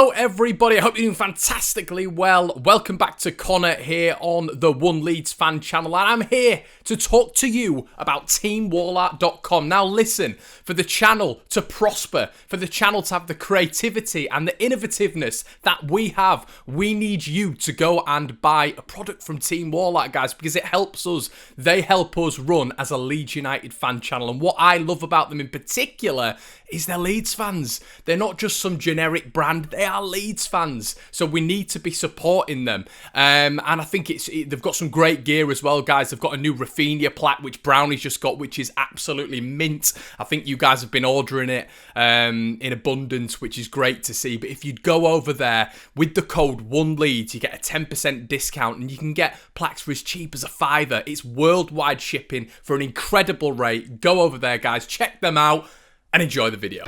Hello everybody, I hope you're doing fantastically well. Welcome back to Connor here on the One Leeds Fan Channel, and I'm here to talk to you about teamwallart.com. Now listen, for the channel to prosper, for the channel to have the creativity and the innovativeness that we have, we need you to go and buy a product from Team Wallart, guys, because it helps us. They help us run as a Leeds United fan channel, and what I love about them in particular is they're Leeds fans. They're not just some generic brand, they are Leeds fans, so we need to be supporting them. And I think they've got some great gear as well, guys. They've got a new Rafinha plaque, which Brownie's just got, which is absolutely mint. I think you guys have been ordering it in abundance, which is great to see. But if you go over there with the code ONELEEDS, you get a 10% discount, and you can get plaques for as cheap as £5. It's worldwide shipping for an incredible rate. Go over there, guys, check them out and enjoy the video.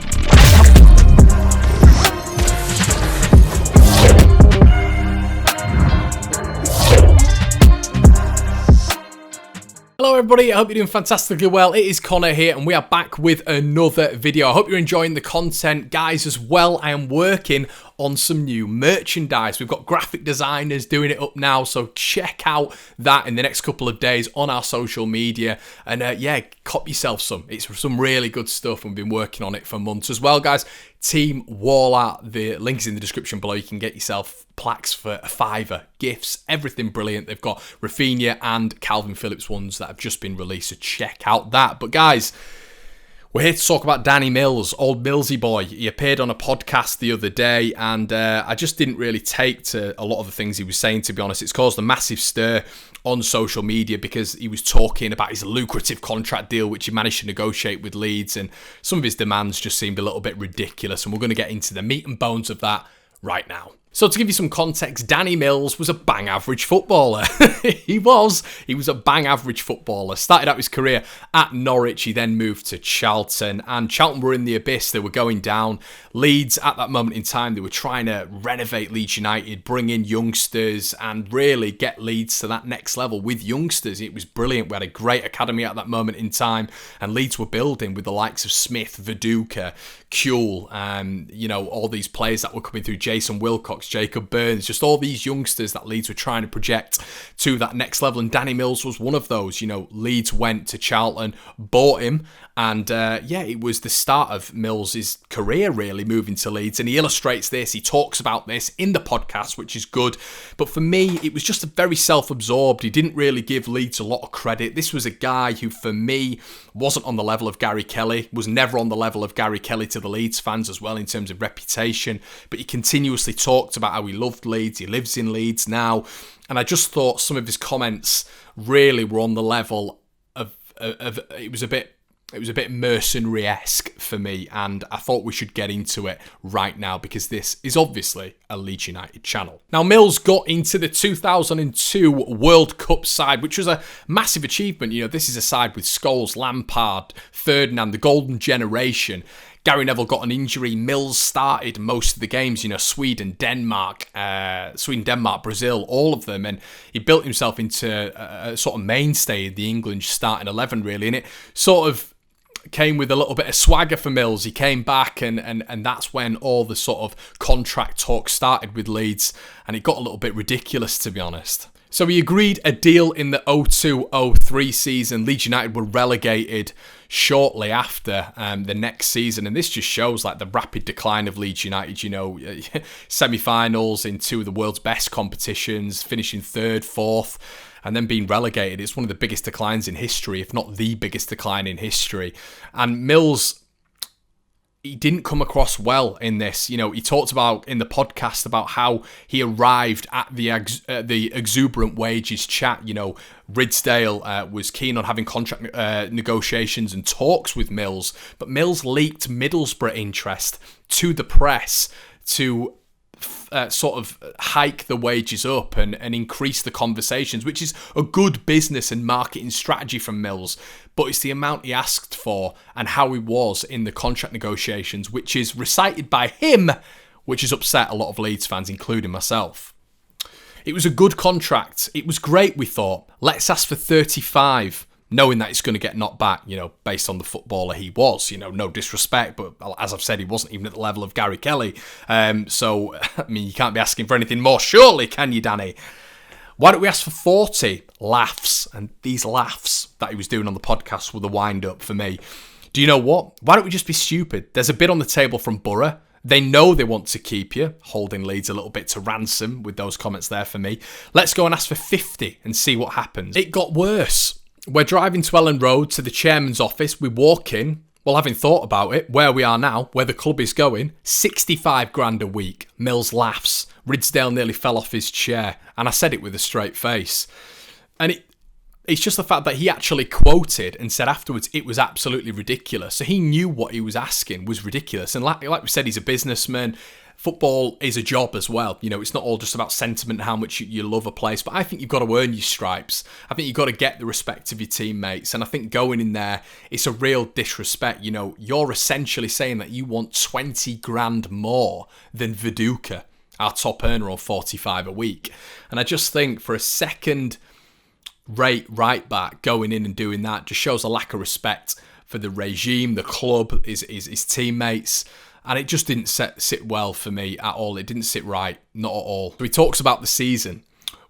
Hello everybody, I hope you're doing fantastically well. It is Connor here and we are back with another video. I hope you're enjoying the content, guys. As well, I am working on some new merchandise. We've got graphic designers doing it up now, so check out that in the next couple of days on our social media. And yeah, cop yourself some. It's some really good stuff, and we've been working on it for months as well, guys. Team Wallart, the link is in the description below. You can get yourself plaques for a £5, gifts, everything brilliant. They've got Rafinha and Calvin Phillips ones that have just been released, so check out that. But guys, we're here to talk about Danny Mills, old Millsy boy. He appeared on a podcast the other day, and I just didn't really take to a lot of the things he was saying, to be honest. It's caused a massive stir on social media because he was talking about his lucrative contract deal, which he managed to negotiate with Leeds, and some of his demands just seemed a little bit ridiculous, and we're going to get into the meat and bones of that right now. So to give you some context, Danny Mills was a bang average footballer. He was a bang average footballer. Started out his career at Norwich. He then moved to Charlton, and Charlton were in the abyss. They were going down. Leeds, at that moment in time, they were trying to renovate Leeds United, bring in youngsters, and really get Leeds to that next level with youngsters. It was brilliant. We had a great academy at that moment in time, and Leeds were building with the likes of Smith, Viduka, Kuhl, you know, all these players that were coming through, Jason Wilcox, Jacob Burns, just all these youngsters that Leeds were trying to project to that next level, and Danny Mills was one of those. You know, Leeds went to Charlton, bought him, and yeah, it was the start of Mills' career, really, moving to Leeds, and he illustrates this, he talks about this in the podcast, which is good. But for me, it was just a very self-absorbed. He didn't really give Leeds a lot of credit. This was a guy who, for me, wasn't on the level of Gary Kelly, was never on the level of Gary Kelly to the Leeds fans as well in terms of reputation, but he continuously talked about how he loved Leeds, he lives in Leeds now, and I just thought some of his comments really were on the level of it was a bit mercenary-esque for me, and I thought we should get into it right now because this is obviously a Leeds United channel. Now, Mills got into the 2002 World Cup side, which was a massive achievement. You know, this is a side with Scholes, Lampard, Ferdinand, the golden generation. Gary Neville got an injury. Mills started most of the games, you know, Sweden, Denmark, Brazil, all of them. And he built himself into a sort of mainstay in the England starting 11, really. And it sort of came with a little bit of swagger for Mills. He came back, and that's when all the sort of contract talk started with Leeds. And it got a little bit ridiculous, to be honest. So he agreed a deal in the 02-03 season. Leeds United were relegated shortly after the next season, and this just shows like the rapid decline of Leeds United. You know, semi-finals in two of the world's best competitions, finishing third, fourth, and then being relegated. It's one of the biggest declines in history, if not the biggest decline in history. And Mills, he didn't come across well in this. You know, he talked about in the podcast about how he arrived at the exuberant wages chat. You know, Ridsdale was keen on having contract negotiations and talks with Mills, but Mills leaked Middlesbrough interest to the press to sort of hike the wages up and increase the conversations, which is a good business and marketing strategy from Mills. But it's the amount he asked for and how he was in the contract negotiations, which is recited by him, which has upset a lot of Leeds fans, including myself. It was a good contract. It was great, we thought. Let's ask for 35. knowing that it's going to get knocked back, you know, based on the footballer he was. You know, no disrespect, but as I've said, he wasn't even at the level of Gary Kelly. So, I mean, you can't be asking for anything more, surely, can you, Danny? Why don't we ask for 40 laughs? And these laughs that he was doing on the podcast were the wind-up for me. Do you know what? Why don't we just be stupid? There's a bid on the table from Borough. They know they want to keep you, holding Leeds a little bit to ransom with those comments there for me. Let's go and ask for 50 and see what happens. It got worse. We're driving to Ellen Road to the chairman's office. We walk in. Well, having thought about it, where we are now, where the club is going, 65 grand a week. Mills laughs. Ridsdale nearly fell off his chair. And I said it with a straight face. And it's just the fact that he actually quoted and said afterwards it was absolutely ridiculous. So he knew what he was asking was ridiculous. And like we said, he's a businessman. Football is a job as well. You know, it's not all just about sentiment and how much you love a place. But I think you've got to earn your stripes. I think you've got to get the respect of your teammates. And I think going in there, it's a real disrespect. You know, you're essentially saying that you want 20 grand more than Viduka, our top earner, on 45 a week. And I just think for a second rate right back going in and doing that just shows a lack of respect for the regime, the club, his teammates. And it just didn't sit well for me at all. It didn't sit right, not at all. So he talks about the season.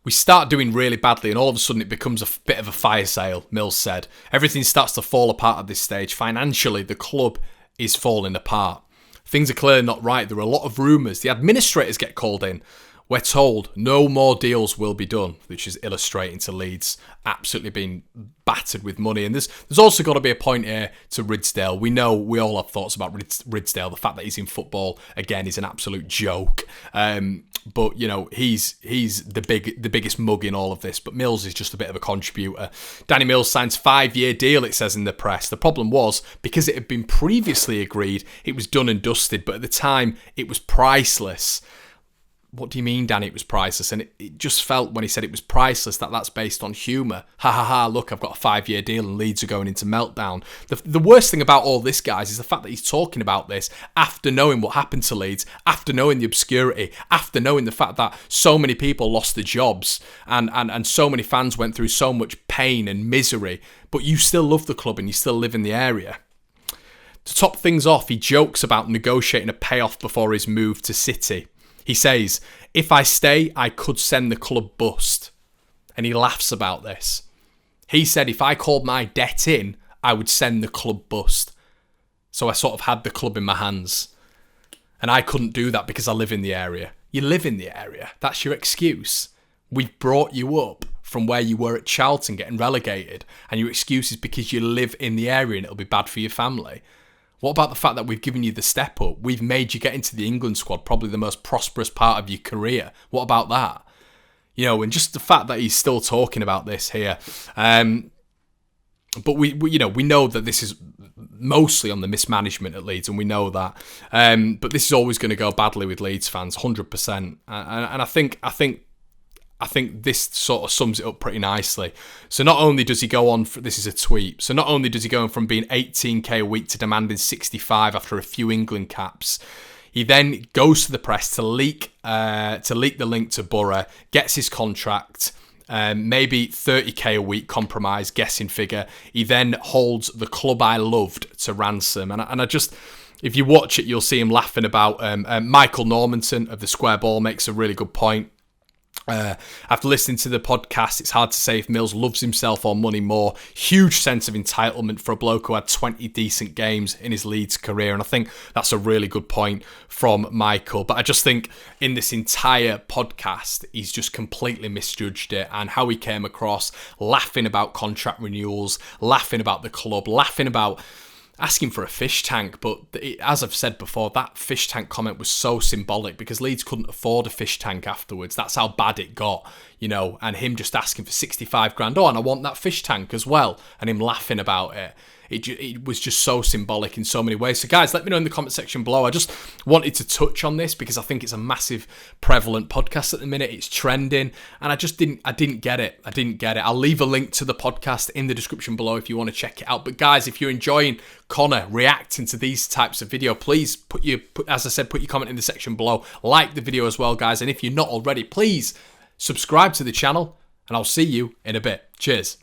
We start doing really badly and all of a sudden it becomes a bit of a fire sale, Mills said. Everything starts to fall apart at this stage. Financially, the club is falling apart. Things are clearly not right. There are a lot of rumours. The administrators get called in. We're told no more deals will be done, which is illustrating to Leeds absolutely being battered with money. And there's also got to be a point here to Ridsdale. We know we all have thoughts about Ridsdale. The fact that he's in football, again, is an absolute joke. But, you know, he's the biggest mug in all of this. But Mills is just a bit of a contributor. Danny Mills signs 5-year deal, it says in the press. The problem was, because it had been previously agreed, it was done and dusted. But at the time, it was priceless. What do you mean, Danny, it was priceless? And it just felt when he said it was priceless that's based on humour. Ha ha ha, look, I've got a 5-year deal and Leeds are going into meltdown. The worst thing about all this, guys, is the fact that he's talking about this after knowing what happened to Leeds, after knowing the obscurity, after knowing the fact that so many people lost their jobs and so many fans went through so much pain and misery, but you still love the club and you still live in the area. To top things off, he jokes about negotiating a payoff before his move to City. He says, if I stay, I could send the club bust. And he laughs about this. He said, if I called my debt in, I would send the club bust. So I sort of had the club in my hands. And I couldn't do that because I live in the area. You live in the area. That's your excuse. We've brought you up from where you were at Charlton getting relegated. And your excuse is because you live in the area and it'll be bad for your family. What about the fact that we've given you the step up? We've made you get into the England squad, probably the most prosperous part of your career. What about that? You know, and just the fact that he's still talking about this here. But we know that this is mostly on the mismanagement at Leeds, and we know that. But this is always going to go badly with Leeds fans, 100%. And I think this sort of sums it up pretty nicely. So not only does he go on, this is a tweet, so not only does he go on from being 18k a week to demanding 65 after a few England caps, he then goes to the press to leak the link to Borough, gets his contract, maybe 30k a week compromise, guessing figure. He then holds the club I loved to ransom. And I just... If you watch it, you'll see him laughing about... Michael Normanton of the Square Ball makes a really good point. After listening to the podcast, it's hard to say if Mills loves himself or money more. Huge sense of entitlement for a bloke who had 20 decent games in his Leeds career, and I think that's a really good point from Michael. But I just think in this entire podcast, he's just completely misjudged it, and how he came across, laughing about contract renewals, laughing about the club, laughing about asking for a fish tank. But as I've said before, that fish tank comment was so symbolic because Leeds couldn't afford a fish tank afterwards. That's how bad it got, you know, and him just asking for 65 grand. Oh, and I want that fish tank as well. And him laughing about it. It was just so symbolic in so many ways. So guys, let me know in the comment section below. I just wanted to touch on this because I think it's a massive prevalent podcast at the minute. It's trending, and I didn't get it. I'll leave a link to the podcast in the description below if you want to check it out. But guys, if you're enjoying Connor reacting to these types of video, please put your comment in the section below. Like the video as well, guys. And if you're not already, please subscribe to the channel, and I'll see you in a bit. Cheers.